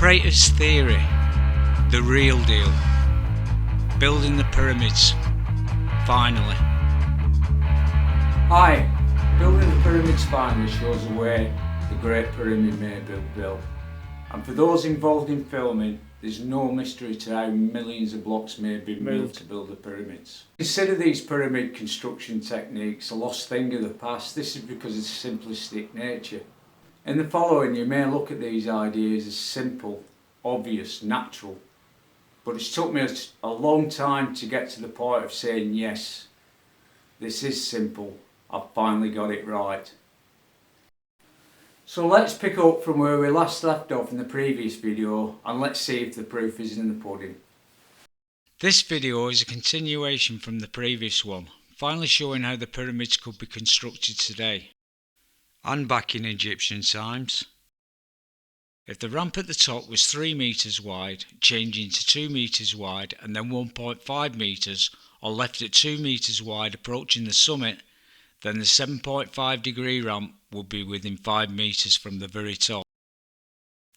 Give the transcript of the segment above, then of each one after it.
Prater's theory, the real deal. Building the pyramids, finally. Hi, building the pyramids finally shows the way the Great Pyramid may be built. And for those involved in filming, there's no mystery to how millions of blocks may be moved to build the pyramids. Consider these pyramid construction techniques a lost thing of the past. This is because of its simplistic nature. In the following, you may look at these ideas as simple, obvious, natural, but it's took me a long time to get to the point of saying, yes, this is simple, I've finally got it right. So let's pick up from where we last left off in the previous video, and let's see if the proof is in the pudding. This video is a continuation from the previous one, finally showing how the pyramids could be constructed today, and back in Egyptian times. If the ramp at the top was 3 meters wide, changing to 2 meters wide and then 1.5 meters, or left at 2 meters wide approaching the summit, then the 7.5 degree ramp would be within 5 meters from the very top.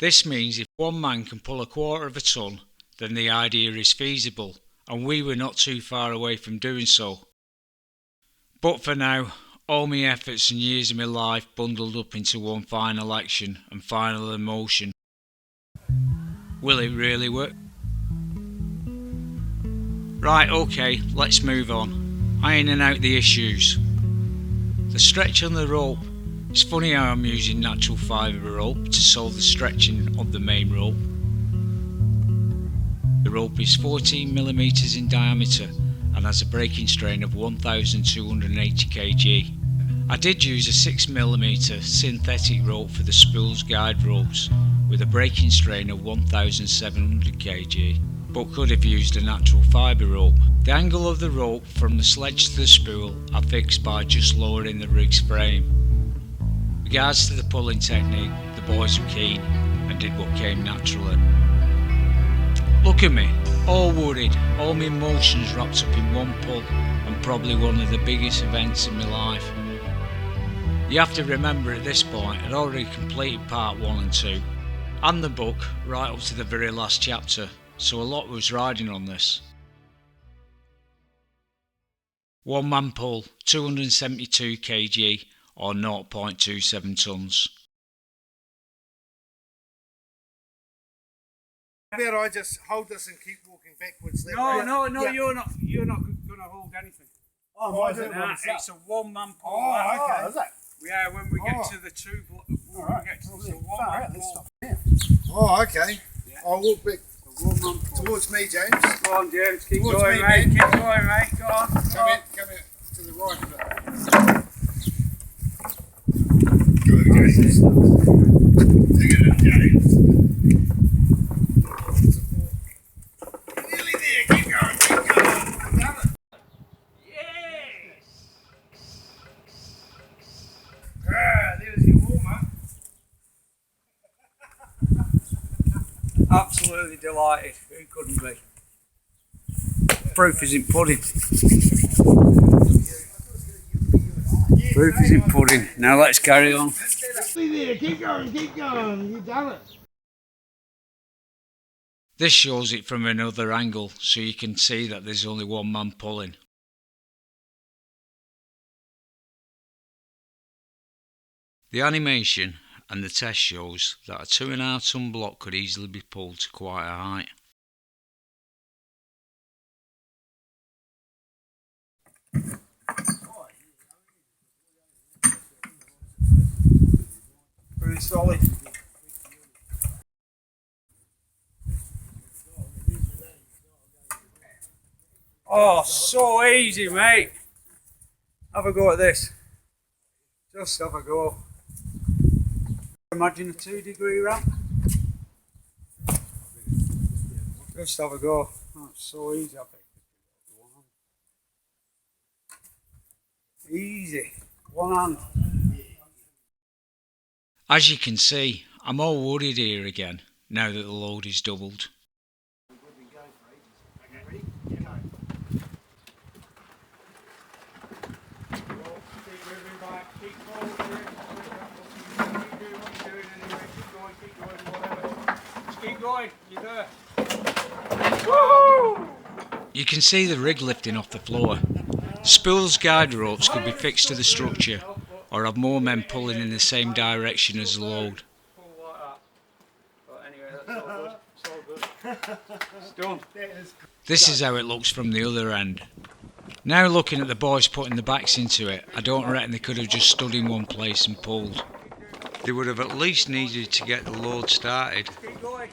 This means if one man can pull a quarter of a ton, then the idea is feasible, and we were not too far away from doing so. But for now, all my efforts and years of my life bundled up into one final action and final emotion. Will it really work? Right, okay, let's move on. Ironing out the issues. The stretch on the rope. It's funny how I'm using natural fibre rope to solve the stretching of the main rope. The rope is 14mm in diameter and has a breaking strain of 1280 kg. I did use a 6mm synthetic rope for the spool's guide ropes with a breaking strain of 1700 kg, but could have used a natural fibre rope. The angle of the rope from the sledge to the spool I fixed by just lowering the rig's frame. Regards to the pulling technique, the boys were keen and did what came naturally. Look at me, all worried, all my emotions wrapped up in one pull, and probably one of the biggest events in my life. You have to remember at this point I'd already completed part 1 and 2, and the book right up to the very last chapter, so a lot was riding on this. One man pull, 272 kg or 0.27 tons. There, I just hold this and keep walking backwards. No, yeah. you're not going to hold anything. Oh, I do. It's a one-man pull. Oh, okay. Is it? Yeah, when we get to the two blocks, it's a one-man pull. Oh, okay. Yeah. I'll walk back One-man pull. towards me, James. Go on, James, keep Towards going, me, mate. man. Keep going, mate. Go on. Come here to the right a bit. Good, James. Look at it, James. Nearly there. Keep going. Done it. Yes! There's your warm-up. Absolutely delighted. Who couldn't be? Proof is in pudding. Proof is in pudding. Now let's carry on. There. Keep going. You've done it. This shows it from another angle so you can see that there's only one man pulling. The animation and the test shows that a 2.5 ton block could easily be pulled to quite a height. Pretty solid. Oh, so easy, mate. Have a go at this. Just have a go. Imagine a 2 degree ramp. Just have a go. Oh, it's so easy, I think. Easy. One hand. As you can see, I'm all worried here again, now that the load is doubled. boy, you there? You can see the rig lifting off the floor. Spool's guide ropes could be fixed to the structure or have more men pulling in the same direction as the load. Pull like that. But anyway, that's all good. It's all good. It's done. This is how it looks from the other end. Now looking at the boys putting the backs into it, I don't reckon they could have just stood in one place and pulled. They would have at least needed to get the load started. Keep going.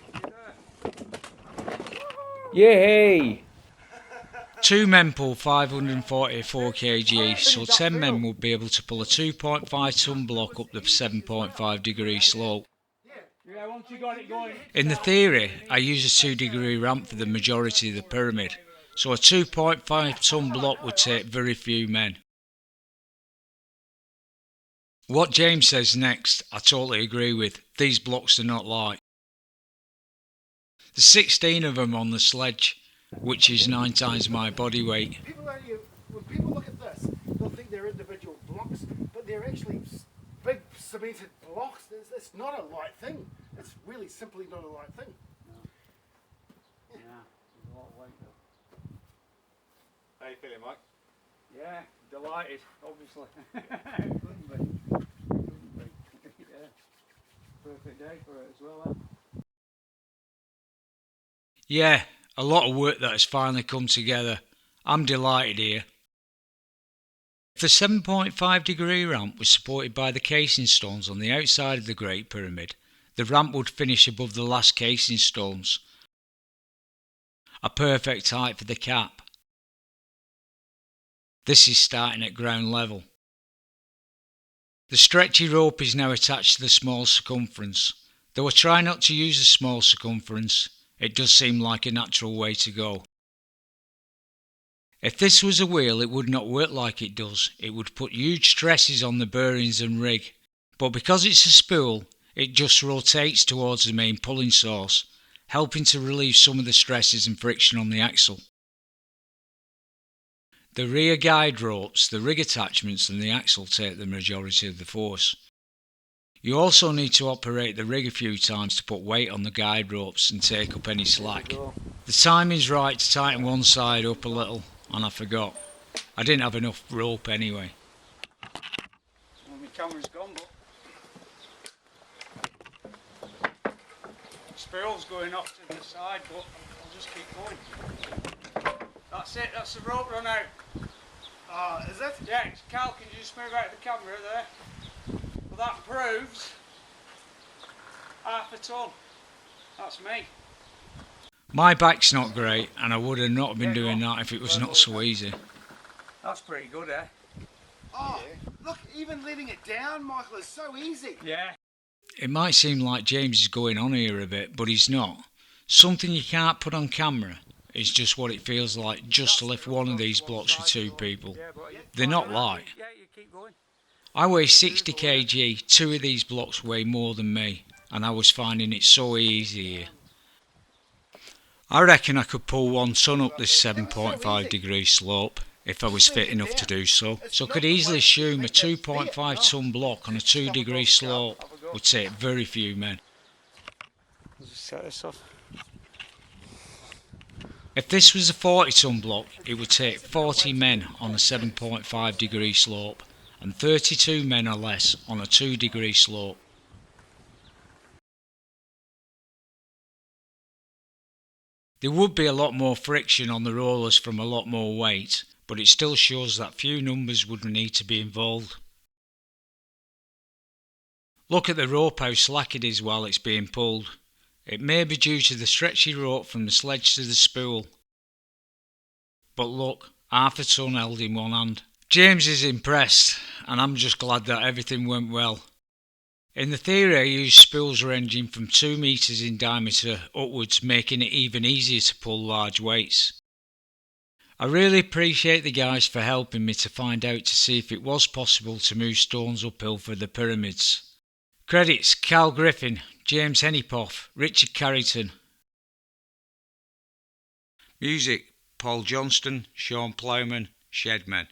Yay! 2 men pull 544 kg, so 10 men would be able to pull a 2.5 ton block up the 7.5 degree slope. Yeah, once you got it going. In the theory, I use a 2 degree ramp for the majority of the pyramid, so a 2.5 ton block would take very few men. What James says next, I totally agree with. These blocks are not light. There's 16 of them on the sledge, which is 9 times my body weight. When people look at this, they'll think they're individual blocks, but they're actually big cemented blocks. It's not a light thing. It's really simply not a light thing. Yeah, there's a lot of weight though. How you feeling, Mike? Yeah, delighted, obviously. Couldn't be. Yeah. Perfect day for it as well, huh? Yeah, a lot of work that has finally come together. I'm delighted here. If the 7.5 degree ramp was supported by the casing stones on the outside of the Great Pyramid, the ramp would finish above the last casing stones. A perfect height for the cap. This is starting at ground level. The stretchy rope is now attached to the small circumference. Though I try not to use a small circumference, it does seem like a natural way to go. If this was a wheel, it would not work like it does. It would put huge stresses on the bearings and rig. But because it's a spool, it just rotates towards the main pulling source, helping to relieve some of the stresses and friction on the axle. The rear guide ropes, the rig attachments and the axle take the majority of the force. You also need to operate the rig a few times to put weight on the guide ropes and take up any slack. The timing's right to tighten one side up a little, and I forgot. I didn't have enough rope anyway. Well, my camera's gone, but spool's going off to the side, but I'll just keep going. That's it, that's the rope run out. Is it? Yeah, Cal, can you just move out of the camera there? Well, that proves half a ton. That's me. My back's not great, and I would have not been doing that if it was not so easy. That's pretty good, eh? Oh, look, even letting it down, Michael, is so easy. Yeah. It might seem like James is going on here a bit, but he's not. Something you can't put on camera is just what it feels like just to lift one of these blocks with 2 people. They're not light. Yeah, you keep going. I weigh 60 kg, 2 of these blocks weigh more than me, and I was finding it so easy here. I reckon I could pull 1 ton up this 7.5 degree slope if I was fit enough to do so. So I could easily assume a 2.5 ton block on a 2 degree slope would take very few men. I'll just set this off. If this was a 40 ton block, it would take 40 men on a 7.5 degree slope and 32 men or less on a 2 degree slope. There would be a lot more friction on the rollers from a lot more weight, but it still shows that few numbers would need to be involved. Look at the rope how slack it is while it's being pulled. It may be due to the stretchy rope from the sledge to the spool. But look, half a ton held in one hand. James is impressed, and I'm just glad that everything went well. In the theory, I used spools ranging from 2 metres in diameter upwards, making it even easier to pull large weights. I really appreciate the guys for helping me to find out to see if it was possible to move stones uphill for the pyramids. Credits: Cal Griffin, James Hennipoff, Richard Carrington. Music: Paul Johnston, Sean Plowman, Shedmen.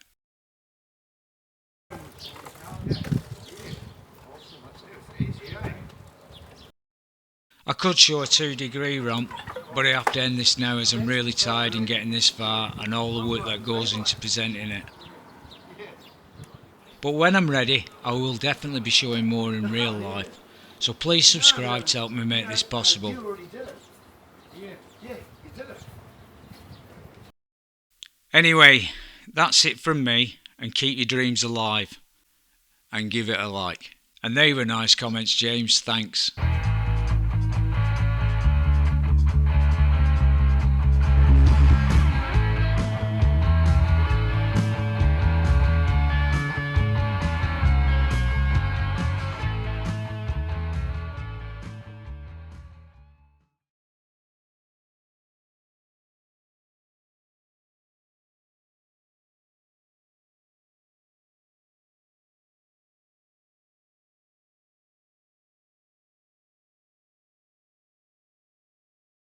I could show a 2-degree ramp, but I have to end this now as I'm really tired in getting this far and all the work that goes into presenting it. But when I'm ready, I will definitely be showing more in real life, so please subscribe to help me make this possible. You already did it. Yeah, you did it. Anyway, that's it from me, and keep your dreams alive, and give it a like. And they were nice comments, James, thanks.